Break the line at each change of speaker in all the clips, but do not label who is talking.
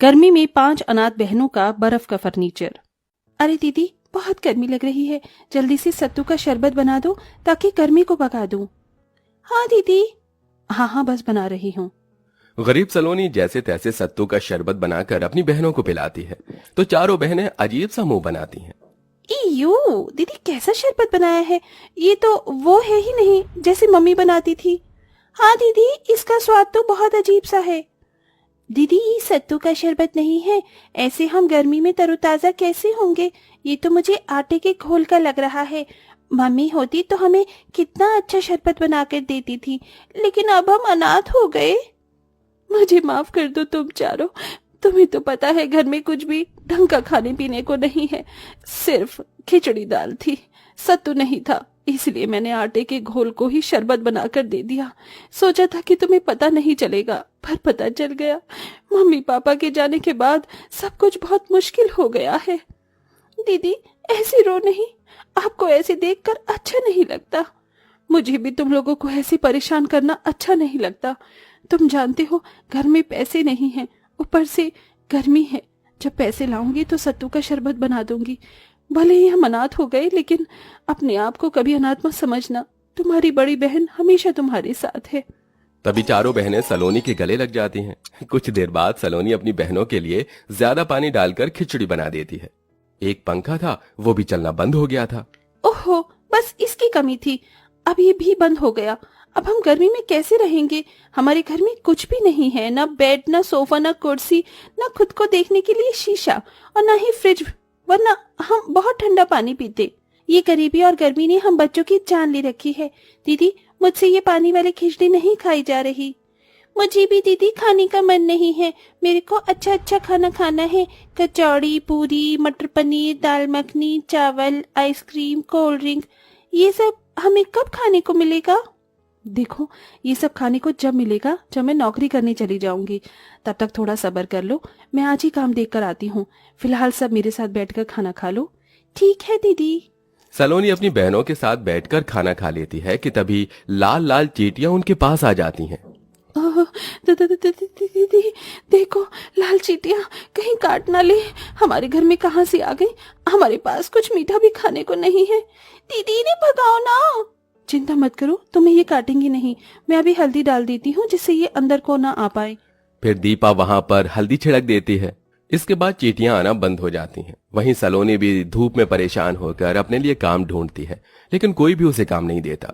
गर्मी में 5 अनाथ बहनों का बर्फ का फर्नीचर। अरे दीदी, बहुत गर्मी लग रही है, जल्दी से सत्तू का शरबत बना दो ताकि गर्मी को भगा दूं। हाँ दीदी। हाँ हाँ, बस बना रही हूँ।
गरीब सलोनी जैसे तैसे सत्तू का शरबत बनाकर अपनी बहनों को पिलाती है तो चारों बहनें अजीब सा मुंह बनाती हैं।
इयो, दीदी कैसा शरबत बनाया है, ये तो वो है ही नहीं जैसे मम्मी बनाती थी। हाँ दीदी, इसका स्वाद तो बहुत अजीब सा है। दीदी, ये सत्तू का शरबत नहीं है, ऐसे हम गर्मी में तरोताजा कैसे होंगे। ये तो मुझे आटे के घोल का लग रहा है। मम्मी होती तो हमें कितना अच्छा शरबत बनाकर देती थी, लेकिन अब हम अनाथ हो गए। मुझे माफ कर दो तुम चारों। तुम्हें तो पता है घर में कुछ भी ढंग का खाने पीने को नहीं है, सिर्फ खिचड़ी दाल थी, सत्तू नहीं था, इसलिए मैंने आटे के घोल को ही शरबत बनाकर दे दिया। सोचा था कि तुम्हें पता नहीं चलेगा, पर पता चल गया। मम्मी पापा के जाने के बाद सब कुछ बहुत मुश्किल हो गया है। दीदी ऐसे रो नहीं, आपको ऐसे देखकर अच्छा नहीं लगता। मुझे भी तुम लोगों को ऐसे परेशान करना अच्छा नहीं लगता। तुम जानते हो घर में पैसे नहीं हैं, ऊपर से गर्मी है। जब पैसे लाऊंगी तो सत्तू का शरबत बना दूंगी। भले ही हम अनाथ हो गए, लेकिन अपने आप को कभी अनाथ मत समझना। तुम्हारी बड़ी बहन हमेशा तुम्हारे साथ है।
तभी चारों बहनें सलोनी के गले लग जाती हैं। कुछ देर बाद सलोनी अपनी बहनों के लिए ज्यादा पानी डालकर खिचड़ी बना देती है। एक पंखा था, वो भी चलना बंद हो गया था।
ओहो, बस इसकी कमी थी, अब ये भी बंद हो गया। अब हम गर्मी में कैसे रहेंगे। हमारे घर में कुछ भी नहीं है, ना बेड, ना सोफा, ना कुर्सी, ना खुद को देखने के लिए शीशा, और ना ही फ्रिज, वरना हम बहुत ठंडा पानी पीते। ये गरीबी और गर्मी ने हम बच्चों की जान ले रखी है। दीदी, मुझसे ये पानी वाली खिचड़ी नहीं खाई जा रही। मुझे भी दीदी खाने का मन नहीं है, मेरे को अच्छा अच्छा खाना खाना है। कचौड़ी, पूरी, मटर पनीर, दाल मखनी, चावल, आइसक्रीम, कोल्ड ड्रिंक, ये सब हमें कब खाने को मिलेगा। देखो, ये सब खाने को जब मिलेगा जब मैं नौकरी करने चली जाऊंगी। तब तक थोड़ा सब्र कर लो, मैं आज ही काम देख कर आती हूँ। फिलहाल सब मेरे साथ बैठकर खाना खा लो। ठीक है दीदी।
सलोनी अपनी बहनों के साथ बैठकर खाना खा लेती है कि तभी लाल लाल चींटियां उनके पास आ जाती हैं।
ओह, दीदी देखो, लाल चींटियां कहीं काट ना ले। हमारे घर में कहाँ से आ गई। हमारे पास कुछ मीठा भी खाने को नहीं है। दीदी ने भगाओ ना। चिंता मत करो, तुम्हें ये काटेंगी नहीं। मैं अभी हल्दी डाल देती हूँ जिससे ये अंदर को ना आ पाए।
फिर दीपा वहां पर हल्दी छिड़क देती है। इसके बाद चींटियां आना बंद हो जाती हैं। वहीं सलोनी भी धूप में परेशान होकर अपने लिए काम ढूंढती है, लेकिन कोई भी उसे काम नहीं देता।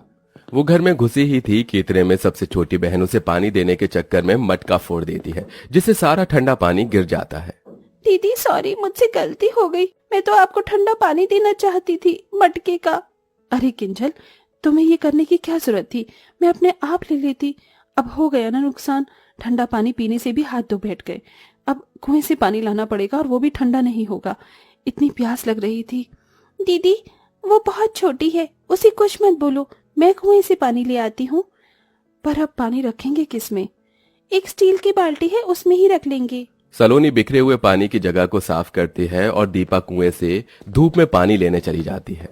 वो घर में घुसी ही थी कि इतने में सबसे छोटी बहन उसे पानी देने के चक्कर में मटका फोड़ देती है, जिससे सारा ठंडा पानी गिर जाता है।
दीदी सॉरी, मुझसे गलती हो गई। मैं तो आपको ठंडा पानी देना चाहती थी, मटके का। अरे किंजल, तुम्हें ये करने की क्या जरूरत थी, मैं अपने आप ले लेती। अब हो गया ना नुकसान। ठंडा पानी पीने से भी हाथ धो बैठ गए। अब कुएं से पानी लाना पड़ेगा, और वो भी ठंडा नहीं होगा। इतनी प्यास लग रही थी। दीदी, वो बहुत छोटी है, उसे कुछ मत बोलो, मैं कुएं से पानी ले आती हूँ। पर अब पानी रखेंगे किसमें। एक स्टील की बाल्टी है, उसमें ही रख लेंगे।
सलोनी बिखरे हुए पानी की जगह को साफ करती है और दीपा कुएं से धूप में पानी लेने चली जाती है,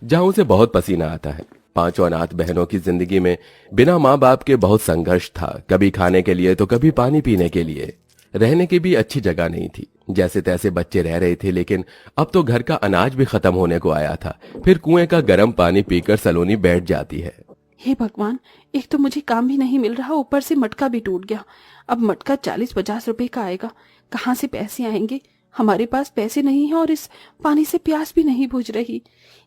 जहां उसे बहुत पसीना आता है। पांचों अनाथ बहनों की जिंदगी में बिना माँ बाप के बहुत संघर्ष था। कभी खाने के लिए तो कभी पानी पीने के लिए। रहने की भी अच्छी जगह नहीं थी। जैसे तैसे बच्चे रह रहे थे, लेकिन अब तो घर का अनाज भी खत्म होने को आया था। फिर कुएं का गर्म पानी पीकर सलोनी बैठ जाती है।
हे भगवान, एक तो मुझे काम भी नहीं मिल रहा, ऊपर से मटका भी टूट गया। अब मटका 40-50 रुपए का आएगा, कहाँ से पैसे आएंगे। हमारे पास पैसे नहीं है, और इस पानी से प्यास भी नहीं बुझ रही।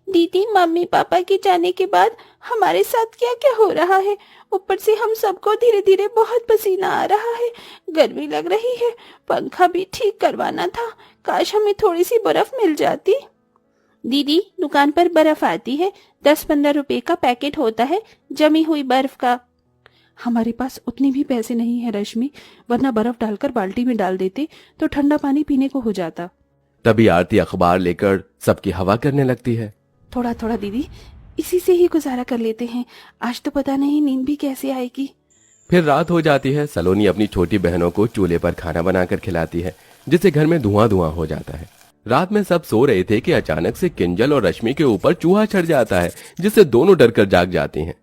दीदी, मम्मी पापा के जाने के बाद हमारे साथ क्या क्या हो रहा है। ऊपर से हम सबको धीरे धीरे बहुत पसीना आ रहा है, गर्मी लग रही है, पंखा भी ठीक करवाना था। काश हमें थोड़ी सी बर्फ मिल जाती। दीदी, दुकान पर बर्फ आती है, 10-15 रुपए का पैकेट होता है जमी हुई बर्फ का। हमारे पास उतने भी पैसे नहीं है रश्मि, वरना बर्फ डालकर बाल्टी में डाल देते तो ठंडा पानी पीने को हो जाता।
तभी आरती अखबार लेकर सबकी हवा करने लगती है।
थोड़ा थोड़ा दीदी, इसी से ही गुजारा कर लेते हैं। आज तो पता नहीं नींद भी कैसे आएगी।
फिर रात हो जाती है। सलोनी अपनी छोटी बहनों को चूल्हे पर खाना बनाकर खिलाती है, जिससे घर में धुआं धुआं हो जाता है। रात में सब सो रहे थे कि अचानक से किंजल और रश्मि के ऊपर चूहा चढ़ जाता है, जिससे दोनों डरकर जाग जाती हैं।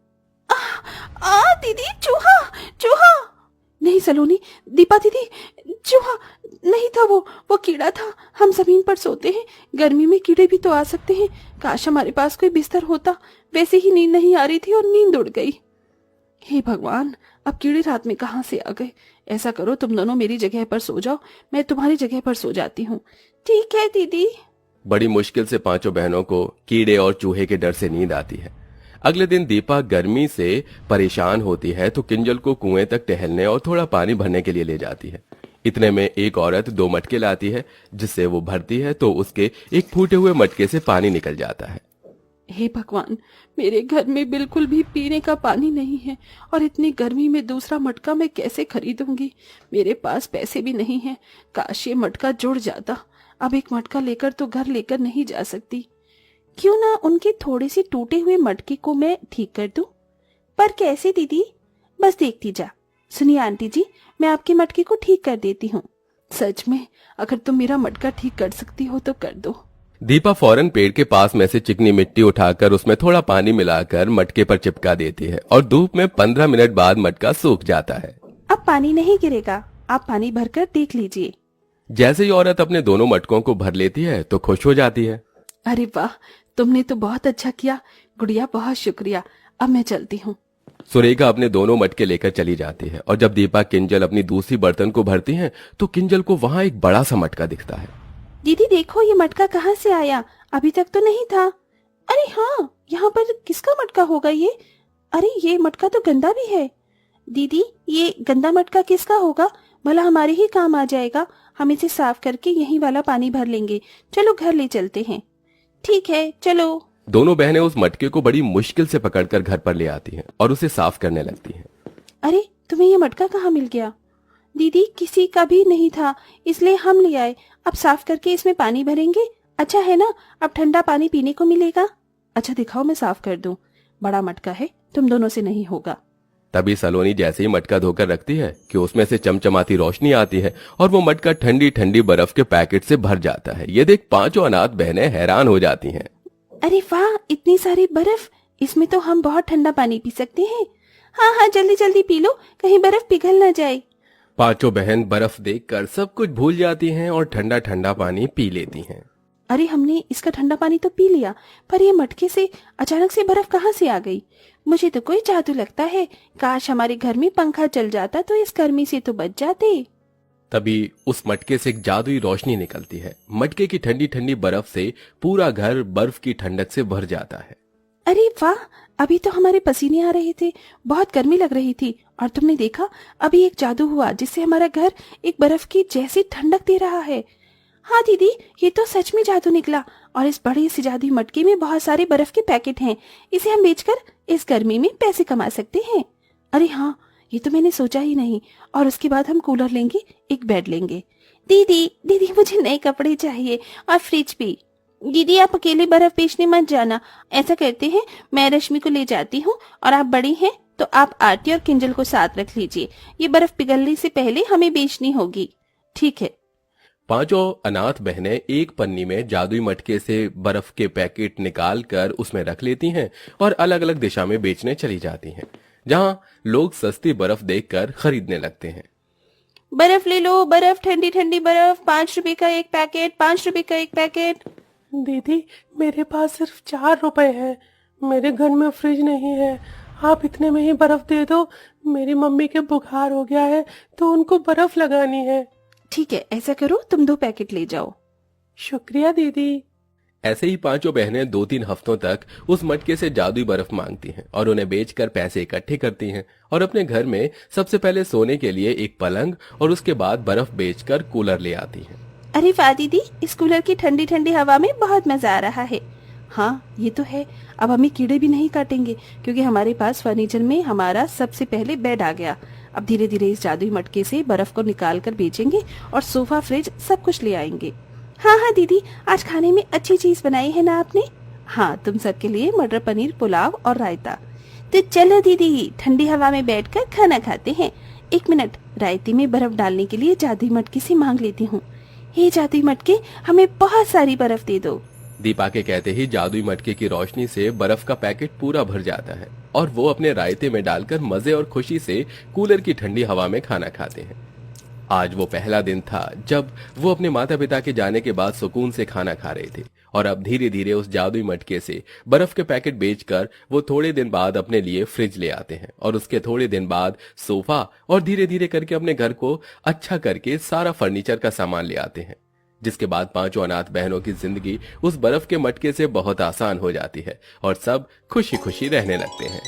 दीदी, चूहा चूहा। नहीं सलोनी, दीपा दीदी, चूहा नहीं था, वो कीड़ा था। हम जमीन पर सोते हैं, गर्मी में कीड़े भी तो आ सकते हैं। काश हमारे पास कोई बिस्तर होता। वैसे ही नींद नहीं आ रही थी और नींद उड़ गई। हे भगवान, अब कीड़े रात में कहाँ से आ गए। ऐसा करो, तुम दोनों मेरी जगह पर सो जाओ, मैं तुम्हारी जगह पर सो जाती हूँ। ठीक है दीदी।
बड़ी मुश्किल से पांचों बहनों को कीड़े और चूहे के डर से नींद आती है। अगले दिन दीपा गर्मी से परेशान होती है तो किंजल को कुएं तक टहलने और थोड़ा पानी भरने के लिए ले जाती है। इतने में एक औरत 2 मटके लाती है, जिससे वो भरती है तो उसके एक फूटे हुए मटके से पानी निकल जाता है।
हे भगवान, मेरे घर में बिल्कुल भी पीने का पानी नहीं है और इतनी गर्मी में दूसरा मटका मैं कैसे खरीदूंगी। मेरे पास पैसे भी नहीं हैं। काश ये मटका जुड़ जाता। अब एक मटका लेकर तो घर लेकर नहीं जा सकती। क्यों ना उनके थोड़े से टूटे हुए मटके को मैं ठीक कर दूं? पर कैसे दीदी? बस देखती जा। सुनिए आंटी जी, मैं आपके मटके को ठीक कर देती हूँ। सच में, अगर तुम मेरा मटका ठीक कर सकती हो तो कर दो।
दीपा फौरन पेड़ के पास में से चिकनी मिट्टी उठाकर उसमें थोड़ा पानी मिलाकर मटके पर चिपका देती है और धूप में 15 मिनट बाद मटका सूख जाता है।
अब पानी नहीं गिरेगा, आप पानी भरकर देख लीजिए।
जैसे ही औरत अपने दोनों मटकों को भर लेती है तो खुश हो जाती है।
अरे वाह, तुमने तो बहुत अच्छा किया गुड़िया, बहुत शुक्रिया। अब मैं चलती हूँ।
सुरेखा अपने दोनों मटके लेकर चली जाती है और जब दीपा किंजल अपनी दूसरी बर्तन को भरती हैं तो किंजल को वहां एक बड़ा सा मटका दिखता है।
दीदी देखो, ये मटका कहाँ से आया? अभी तक तो नहीं था। अरे हाँ, यहाँ पर किसका मटका होगा ये? अरे ये मटका तो गंदा भी है। दीदी, ये गंदा मटका किसका होगा? भला हमारे ही काम आ जाएगा। हम इसे साफ करके यही वाला पानी भर लेंगे। चलो घर ले चलते हैं। ठीक है, चलो।
दोनों बहनें उस मटके को बड़ी मुश्किल से पकड़कर घर पर ले आती हैं और उसे साफ करने लगती हैं।
अरे, तुम्हें ये मटका कहाँ मिल गया? दीदी, किसी का भी नहीं था, इसलिए हम ले आए। अब साफ करके इसमें पानी भरेंगे। अच्छा है ना, अब ठंडा पानी पीने को मिलेगा। अच्छा दिखाओ, मैं साफ कर दूं। बड़ा मटका है, तुम दोनों से नहीं होगा।
तभी सलोनी जैसे ही मटका धोकर रखती है कि उसमें से चमचमाती रोशनी आती है और वो मटका ठंडी ठंडी बर्फ के पैकेट से भर जाता है। ये देख पांचों अनाथ बहनें हैरान हो जाती हैं।
अरे वाह, इतनी सारी बर्फ! इसमें तो हम बहुत ठंडा पानी पी सकते हैं। हाँ हाँ, जल्दी जल्दी पी लो, कहीं बर्फ पिघल ना जाए।
पांचों बहन बर्फ देखकर सब कुछ भूल जाती हैं और ठंडा ठंडा पानी पी लेती हैं।
अरे, हमने इसका ठंडा पानी तो पी लिया, पर ये मटके से अचानक से बर्फ कहाँ से आ गई? मुझे तो कोई जादू लगता है। काश हमारे घर में पंखा चल जाता तो इस गर्मी से तो बच जाते।
तभी उस मटके से एक जादुई रोशनी निकलती है। मटके की ठंडी ठंडी बर्फ से पूरा घर बर्फ की ठंडक से भर जाता है।
अरे वाह, अभी तो हमारे पसीने आ रहे थे, बहुत गर्मी लग रही थी, और तुमने देखा अभी एक जादू हुआ जिससे हमारा घर एक बर्फ की जैसी ठंडक दे रहा है। हाँ दीदी, ये तो सच में जादू निकला। और इस बड़े से जादुई मटके में बहुत सारे बर्फ के पैकेट हैं। इसे हम बेचकर इस गर्मी में पैसे कमा सकते हैं। अरे हाँ, ये तो मैंने सोचा ही नहीं। और उसके बाद हम कूलर लेंगे, एक बेड लेंगे। दीदी दीदी, मुझे नए कपड़े चाहिए और फ्रिज भी। दीदी, आप अकेले बर्फ बेचने मत जाना। ऐसा करते हैं, मैं रश्मि को ले जाती हूँ और आप बड़ी हैं तो आप आरती और किंजल को साथ रख लीजिए। ये बर्फ पिघलने से पहले हमें बेचनी होगी। ठीक है।
पांचों अनाथ बहनें एक पन्नी में जादुई मटके से बर्फ के पैकेट निकाल कर उसमें रख लेती हैं और अलग अलग दिशा में बेचने चली जाती हैं, जहां लोग सस्ती बर्फ देखकर खरीदने लगते हैं।
बर्फ ले लो, बर्फ, ठंडी ठंडी बर्फ, 5 रुपए का एक पैकेट, 5 रुपए का एक पैकेट।
दीदी, मेरे पास सिर्फ 4 रुपए है। मेरे घर में फ्रिज नहीं है। आप इतने में ही बर्फ दे दो। मेरी मम्मी के बुखार हो गया है तो उनको बर्फ लगानी है।
ठीक है, ऐसा करो, तुम 2 पैकेट ले जाओ।
शुक्रिया दीदी।
ऐसे ही पांचों बहनें 2-3 हफ्तों तक उस मटके से जादुई बर्फ मांगती हैं और उन्हें बेचकर पैसे इकट्ठे करती हैं और अपने घर में सबसे पहले सोने के लिए एक पलंग और उसके बाद बर्फ बेचकर कूलर ले आती हैं।
अरे वाह दीदी, इस कूलर की ठंडी ठंडी हवा में बहुत मजा आ रहा है। हाँ, ये तो है। अब हमें कीड़े भी नहीं काटेंगे क्योंकि हमारे पास फर्नीचर में हमारा सबसे पहले बेड आ गया। अब धीरे धीरे इस जादुई मटके से बर्फ को निकाल कर बेचेंगे और सोफा, फ्रिज सब कुछ ले आएंगे। हाँ हाँ दीदी, आज खाने में अच्छी चीज बनाई है ना आपने? हाँ, तुम सबके लिए मटर पनीर पुलाव और रायता। तो चलो दीदी, ठंडी हवा में बैठकर खाना खाते हैं। 1 मिनट, रायते में बर्फ डालने के लिए जादुई मटके से मांग लेती हूँ। हे जादुई मटके, हमें बहुत सारी बर्फ दे दो।
दीपा के कहते ही जादुई मटके की रोशनी से बर्फ का पैकेट पूरा भर जाता है और वो अपने रायते में डालकर मजे और खुशी से कूलर की ठंडी हवा में खाना खाते हैं। आज वो पहला दिन था जब वो अपने माता पिता के जाने के बाद सुकून से खाना खा रहे थे, और अब धीरे धीरे उस जादुई मटके से बर्फ के पैकेट बेचकर वो थोड़े दिन बाद अपने लिए फ्रिज ले आते हैं, और उसके थोड़े दिन बाद सोफा, और धीरे धीरे करके अपने घर को अच्छा करके सारा फर्नीचर का सामान ले आते हैं। जिसके बाद पांचों अनाथ बहनों की जिंदगी उस बर्फ के मटके से बहुत आसान हो जाती है और सब खुशी खुशी रहने लगते हैं।